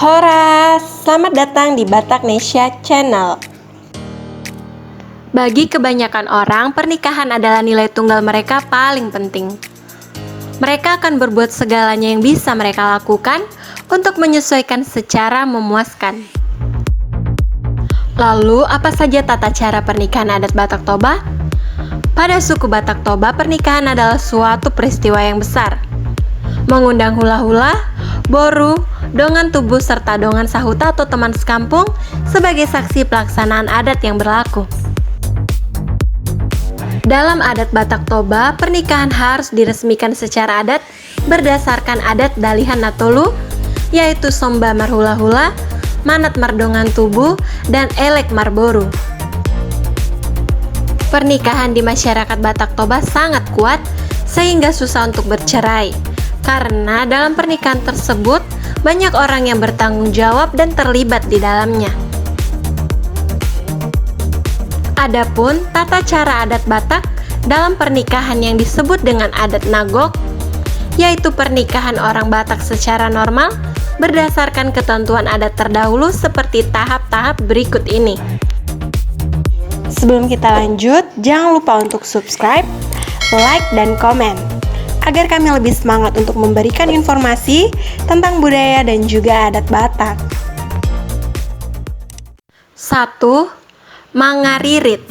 Horas, selamat datang di Bataknesia Channel. Bagi kebanyakan orang, pernikahan adalah nilai tunggal mereka paling penting. Mereka akan berbuat segalanya yang bisa mereka lakukan untuk menyesuaikan secara memuaskan. Lalu, apa saja tata cara pernikahan adat Batak Toba? Pada suku Batak Toba, pernikahan adalah suatu peristiwa yang besar. Mengundang hula-hula, boru, dongan tubuh serta dongan sahuta atau teman sekampung sebagai saksi pelaksanaan adat yang berlaku. Dalam adat Batak Toba, pernikahan harus diresmikan secara adat berdasarkan adat Dalihan Natolu, yaitu Somba Marhula-hula, Manat Mardongan Tubuh, dan Elek Marboru. Pernikahan di masyarakat Batak Toba sangat kuat sehingga susah untuk bercerai, karena dalam pernikahan tersebut banyak orang yang bertanggung jawab dan terlibat di dalamnya. Adapun tata cara adat Batak dalam pernikahan yang disebut dengan adat Nagok, yaitu pernikahan orang Batak secara normal berdasarkan ketentuan adat terdahulu seperti tahap-tahap berikut ini. Sebelum kita lanjut, jangan lupa untuk subscribe, like, dan komen agar kami lebih semangat untuk memberikan informasi tentang budaya dan juga adat Batak. 1. Mangaririt.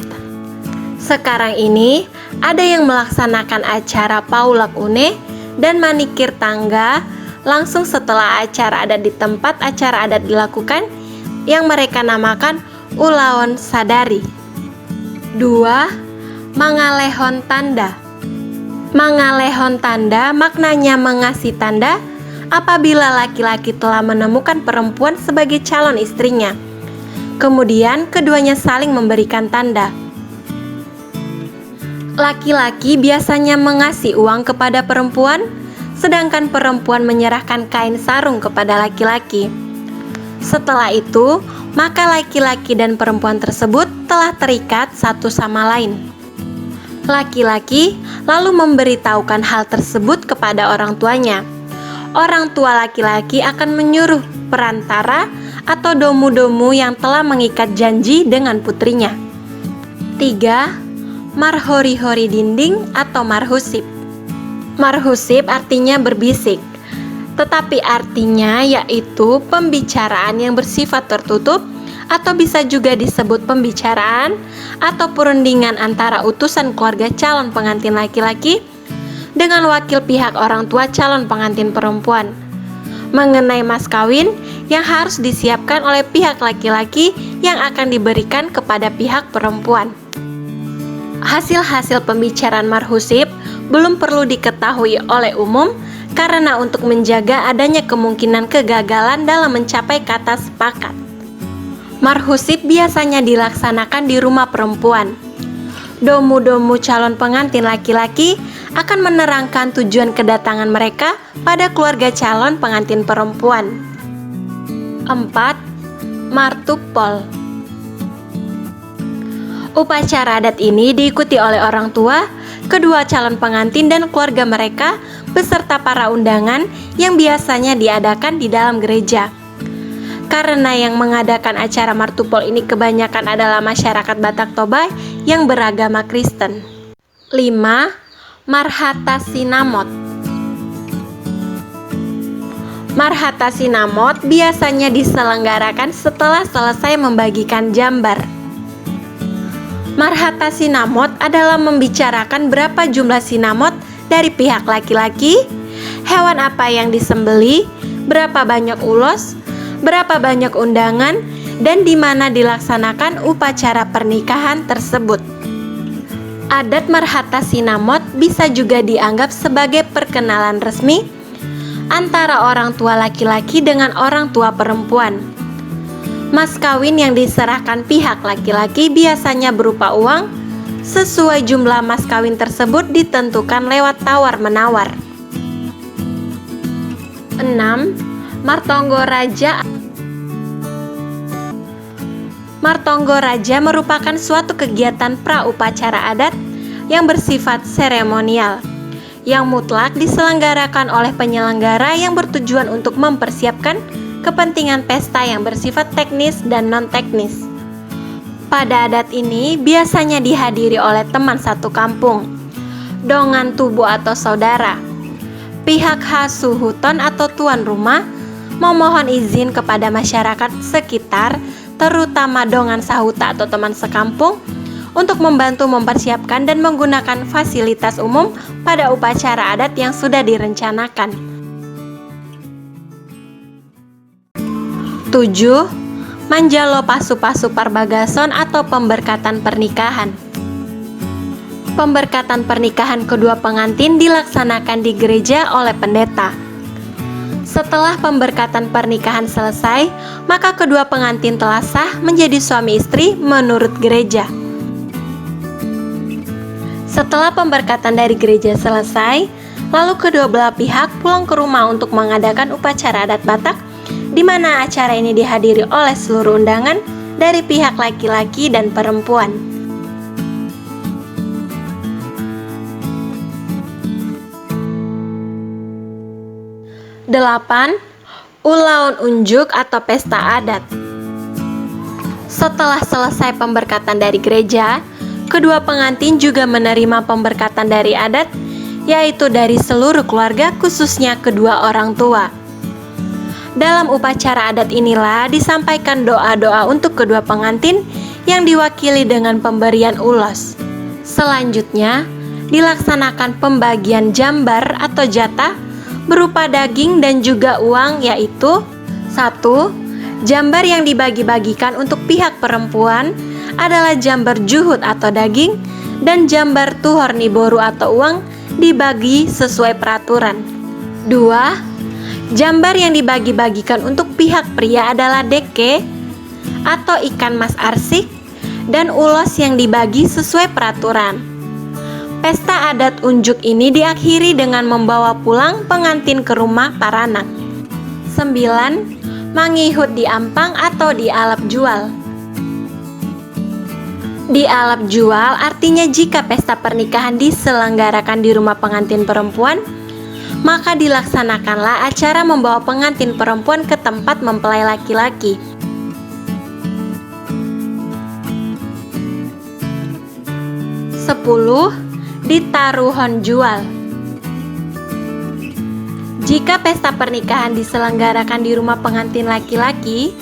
Sekarang ini ada yang melaksanakan acara Paulak Une dan manikir tangga langsung setelah acara adat di tempat acara adat dilakukan yang mereka namakan Ulaon Sadari. 2. Mangalehon tanda. Mangalehon tanda maknanya mengasih tanda apabila laki-laki telah menemukan perempuan sebagai calon istrinya. Kemudian keduanya saling memberikan tanda. Laki-laki biasanya mengasih uang kepada perempuan, sedangkan perempuan menyerahkan kain sarung kepada laki-laki. Setelah itu, maka laki-laki dan perempuan tersebut telah terikat satu sama lain. Laki-laki lalu memberitahukan hal tersebut kepada orang tuanya. Orang tua laki-laki akan menyuruh perantara atau domu-domu yang telah mengikat janji dengan putrinya. 3. Marhori-hori dinding atau marhusip. Marhusip artinya berbisik, tetapi artinya yaitu pembicaraan yang bersifat tertutup atau bisa juga disebut pembicaraan atau perundingan antara utusan keluarga calon pengantin laki-laki dengan wakil pihak orang tua calon pengantin perempuan mengenai mas kawin yang harus disiapkan oleh pihak laki-laki yang akan diberikan kepada pihak perempuan. Hasil-hasil pembicaraan marhusip belum perlu diketahui oleh umum karena untuk menjaga adanya kemungkinan kegagalan dalam mencapai kata sepakat. Marhusip biasanya dilaksanakan di rumah perempuan. Domu-domu calon pengantin laki-laki akan menerangkan tujuan kedatangan mereka pada keluarga calon pengantin perempuan. 4. Martupol. Upacara adat ini diikuti oleh orang tua, kedua calon pengantin dan keluarga mereka beserta para undangan yang biasanya diadakan di dalam gereja. Karena yang mengadakan acara Martupol ini kebanyakan adalah masyarakat Batak Toba yang beragama Kristen. 5. Marhata Sinamot. Marhata Sinamot biasanya diselenggarakan setelah selesai membagikan jambar. Marhata Sinamot adalah membicarakan berapa jumlah sinamot dari pihak laki-laki, hewan apa yang disembeli, berapa banyak ulos, berapa banyak undangan, dan di mana dilaksanakan upacara pernikahan tersebut. Adat Marhata Sinamot bisa juga dianggap sebagai perkenalan resmi antara orang tua laki-laki dengan orang tua perempuan. Mas kawin yang diserahkan pihak laki-laki biasanya berupa uang, sesuai jumlah mas kawin tersebut ditentukan lewat tawar-menawar. 6. Martonggo Raja. Martonggo Raja merupakan suatu kegiatan pra-upacara adat yang bersifat seremonial, yang mutlak diselenggarakan oleh penyelenggara yang bertujuan untuk mempersiapkan kepentingan pesta yang bersifat teknis dan non-teknis. Pada adat ini biasanya dihadiri oleh teman satu kampung, dongan tubuh atau saudara. Pihak hasuhuton atau tuan rumah memohon izin kepada masyarakat sekitar, terutama dongan sahuta atau teman sekampung, untuk membantu mempersiapkan dan menggunakan fasilitas umum pada upacara adat yang sudah direncanakan. 7. Manjalo pasu-pasu parbagason atau pemberkatan pernikahan. Pemberkatan pernikahan kedua pengantin dilaksanakan di gereja oleh pendeta. Setelah pemberkatan pernikahan selesai, maka kedua pengantin telah sah menjadi suami istri menurut gereja. Setelah pemberkatan dari gereja selesai, lalu kedua belah pihak pulang ke rumah untuk mengadakan upacara adat Batak, di mana acara ini dihadiri oleh seluruh undangan dari pihak laki-laki dan perempuan. Delapan, Ulaun unjuk atau pesta adat. Setelah selesai pemberkatan dari gereja, kedua pengantin juga menerima pemberkatan dari adat, yaitu dari seluruh keluarga, khususnya kedua orang tua. Dalam upacara adat inilah disampaikan doa-doa untuk kedua pengantin yang diwakili dengan pemberian ulos. Selanjutnya, dilaksanakan pembagian jambar atau jatah berupa daging dan juga uang, yaitu 1. Jambar yang dibagi-bagikan untuk pihak perempuan adalah jambar juhud atau daging, dan jambar tuhor niboru atau uang dibagi sesuai peraturan. 2. Jambar yang dibagi-bagikan untuk pihak pria adalah deke atau ikan mas arsik, dan ulos yang dibagi sesuai peraturan. Pesta adat unjuk ini diakhiri dengan membawa pulang pengantin ke rumah paranak. 9. Mangihut di ampang atau di alap jual. Di alap jual artinya jika pesta pernikahan diselenggarakan di rumah pengantin perempuan, maka dilaksanakanlah acara membawa pengantin perempuan ke tempat mempelai laki-laki. 10. Ditaruhon jual. Jika pesta pernikahan diselenggarakan di rumah pengantin laki-laki,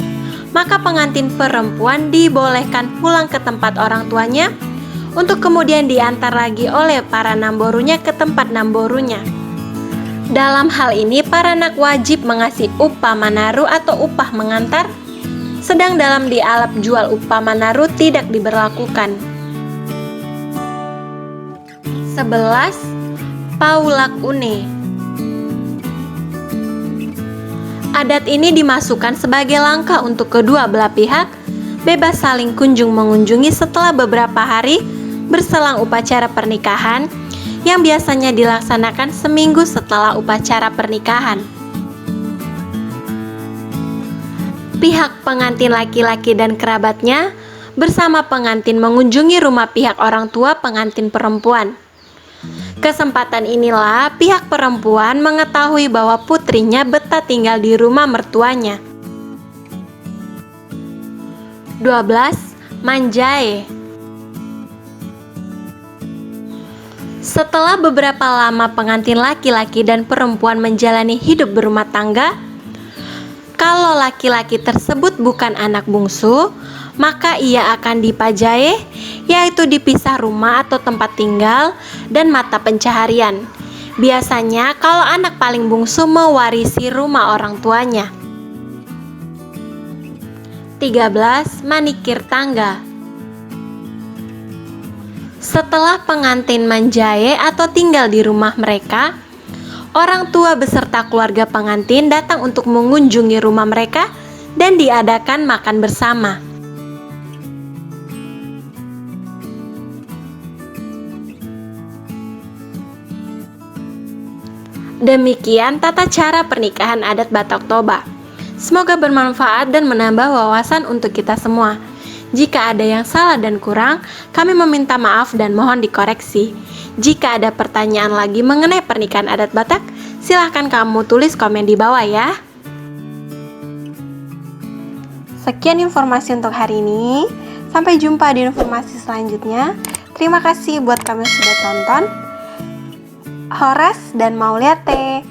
maka pengantin perempuan dibolehkan pulang ke tempat orang tuanya untuk kemudian diantar lagi oleh para namborunya ke tempat namborunya. Dalam hal ini, paranak wajib mengasih upah manaru atau upah mengantar, sedang dalam dialap jual upah manaru tidak diberlakukan. 11. Paulak une. Adat ini dimasukkan sebagai langkah untuk kedua belah pihak bebas saling kunjung mengunjungi setelah beberapa hari berselang upacara pernikahan, yang biasanya dilaksanakan seminggu setelah upacara pernikahan. Pihak pengantin laki-laki dan kerabatnya bersama pengantin mengunjungi rumah pihak orang tua pengantin perempuan. Kesempatan inilah pihak perempuan mengetahui bahwa putrinya betah tinggal di rumah mertuanya. 12. Manjae. Setelah beberapa lama pengantin laki-laki dan perempuan menjalani hidup berumah tangga, kalau laki-laki tersebut bukan anak bungsu, maka ia akan dipajae, yaitu dipisah rumah atau tempat tinggal dan mata pencaharian. Biasanya kalau anak paling bungsu mewarisi rumah orang tuanya. 13. Manikir tangga. Setelah pengantin manjae atau tinggal di rumah mereka, orang tua beserta keluarga pengantin datang untuk mengunjungi rumah mereka dan diadakan makan bersama. Demikian tata cara pernikahan adat Batak Toba. Semoga bermanfaat dan menambah wawasan untuk kita semua. Jika ada yang salah dan kurang, kami meminta maaf dan mohon dikoreksi. Jika ada pertanyaan lagi mengenai pernikahan adat Batak, silahkan kamu tulis komen di bawah ya. Sekian informasi untuk hari ini. Sampai jumpa di informasi selanjutnya. Terima kasih buat kamu yang sudah tonton. Horas dan Mauliate.